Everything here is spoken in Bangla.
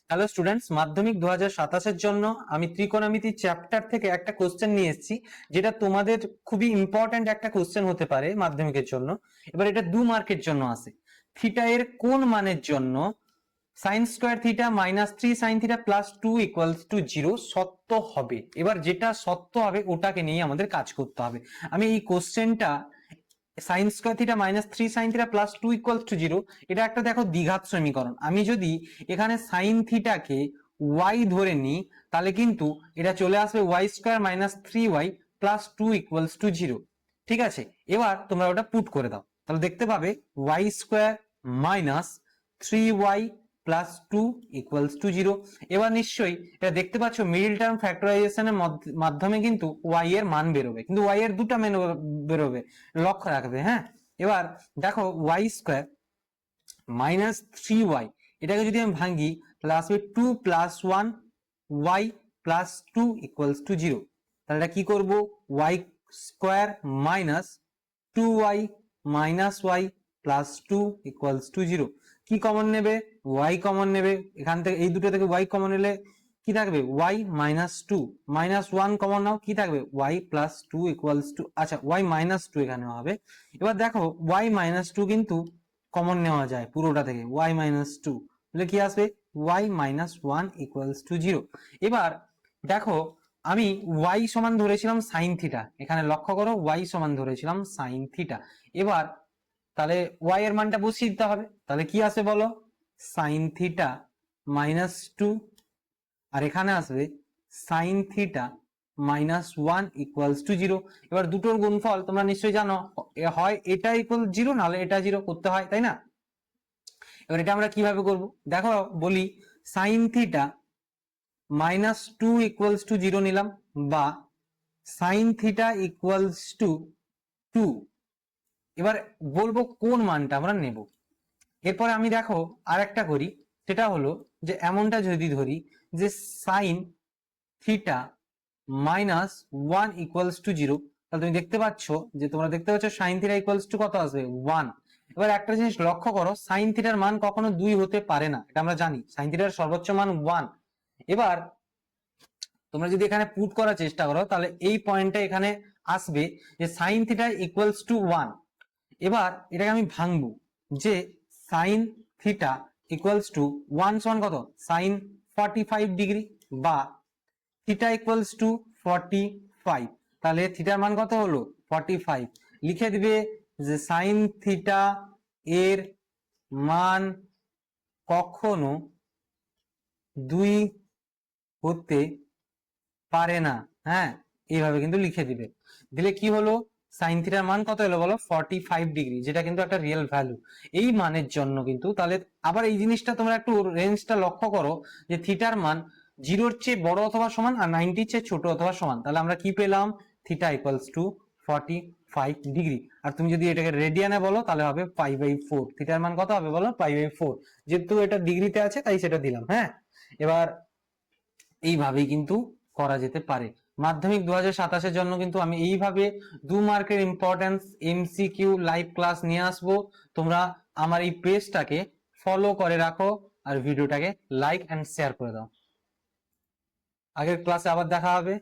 হ্যালো স্টুডেন্টস, মাধ্যমিক 2027 এর জন্য আমি ত্রিকোণমিতি চ্যাপ্টার থেকে একটা কোশ্চেন নিয়ে এসেছি, যেটা তোমাদের খুবই ইম্পর্ট্যান্ট একটা কোশ্চেন হতে পারে মাধ্যমিকের জন্য। এবার এটা 2 মার্কের জন্য আসে। থিটা এর কোন মানের জন্য sin square theta -3 sin theta +2 = 0 সত্য হবে। এবার যেটা সত্য হবে ওটাকে নিয়ে আমাদের কাজ করতে হবে। আমি এই কোশ্চেনটা sin square theta -3 sin theta +2 = 0, এটা একটা দেখো দ্বিঘাত সমীকরণ। আমি যদি এখানে sin থিটাকে y ধরে নিই তাহলে কিন্তু এটা চলে আসবে y স্কয়ার -3y +2 = 0। ঠিক আছে, এবার তোমরা ওটা পুট করে দাও, তাহলে দেখতে পাবে y স্কয়ার -3y +2 = 0। এবার নিশ্চয়ই এটা দেখতে পাচ্ছ মিডল টার্ম ফ্যাক্টরাইজেশনের মাধ্যমে কিন্তু y এর মান বেরোবে, কিন্তু y এর দুটো মান বেরোবে, লক্ষ্য রাখবে। হ্যাঁ, এবার দেখো y স্কয়ার -3y, এটাকে যদি আমি ভাঙি তাহলে আসবে 2 + 1 y + 2 = 0। তাহলে এটা কি করব, y স্কয়ার -2y y +2 = 0। কি কমন নেবে, y কমন নেবে, এখান থেকে এই দুটো থেকে y কমন নিলে কি থাকবে, y -2 -1 কমন নাও, কি থাকবে y +2 = আচ্ছা y -2 এখানে হবে। এবার দেখো y -2 কিন্তু কমন নেওয়া যায় পুরোটা থেকে, y -2 তাহলে কি আসবে y -1 = 0। এবার দেখো আমি y সমান ধরেছিলাম sin থিটা, এখানে লক্ষ্য করো y সমান ধরেছিলাম sin থিটা। এবার তাহলে y এর মানটা বসিয়ে দিতে হবে, তাহলে কি আসবে বলো, sin থিটা -2, আর এখানে আসবে sin থিটা -1 = 0। এবার দুটোর গুণফল তোমরা নিশ্চয়ই জানো, হয় এটা = 0 নাহলে এটা 0 করতে হয়, তাই না? এবার এটা আমরা কিভাবে করব, দেখো বলি sin থিটা -2 = 0 নিলাম, বা sin থিটা = 2। এবার বলবো কোন মানটা আমরা নেব। এরপরে আমি দেখো আরেকটা করি, সেটা হলো যে এমনটা যদি ধরি যে sin থিটা -1 = 0, তাহলে তুমি দেখতে পাচ্ছ যে sin থিটা কত আসবে 1। এবার একটা জিনিস লক্ষ্য করো, sin থিটার মান কখনো 2 হতে পারে না, এটা আমরা জানি, sin থিটার সর্বোচ্চ মান 1। এবার তোমরা যদি এখানে পুট করার চেষ্টা করো তাহলে এই পয়েন্টটা এখানে আসবে যে sin থিটা = 1। এবার এটাকে আমি ভাঙবো যে sin থিটা = 1 সমান কত, sin 45 ডিগ্রি, বা থিটা = 45, তাহলে থিটার মান কত হলো 45। লিখে দিবে যে sin থিটা এর মান কখনো 2 হতে পারে না। হ্যাঁ, এইভাবে কিন্তু লিখে দিবে, দিলে কি হলো, sin থিটার মান কত হলো বলো, 45 ডিগ্রি, যেটা কিন্তু একটা রিয়েল ভ্যালু এই মানের জন্য কিন্তু। তাহলে আবার এই জিনিসটা তোমরা একটু রেঞ্জটা লক্ষ্য করো যে থিটার মান 0-র চেয়ে বড় অথবা সমান আর 90-র চেয়ে ছোট অথবা সমান, তাহলে আমরা কি পেলাম, থিটা = 45 ডিগ্রি। আর তুমি যদি এটাকে রেডিয়ানে বলো তাহলে হবে π/4, থিটার মান কত হবে বলো, π/4, যেহেতু এটা ডিগ্রিতে আছে তাই সেটা দিলাম। হ্যাঁ, এবার এইভাবেই কিন্তু করা যেতে পারে। মাধ্যমিক 2027-এর জন্য কিন্তু আমি এইভাবে 2 মার্কের ইম্পর্টেন্স এমসিকিউ লাইভ ক্লাস নিয়ে আসবো। তোমরা আমার এই পেজটাকে ফলো করে রাখো আর ভিডিওটাকে লাইক এন্ড শেয়ার করে দাও। আগের ক্লাসে আবার দেখা হবে।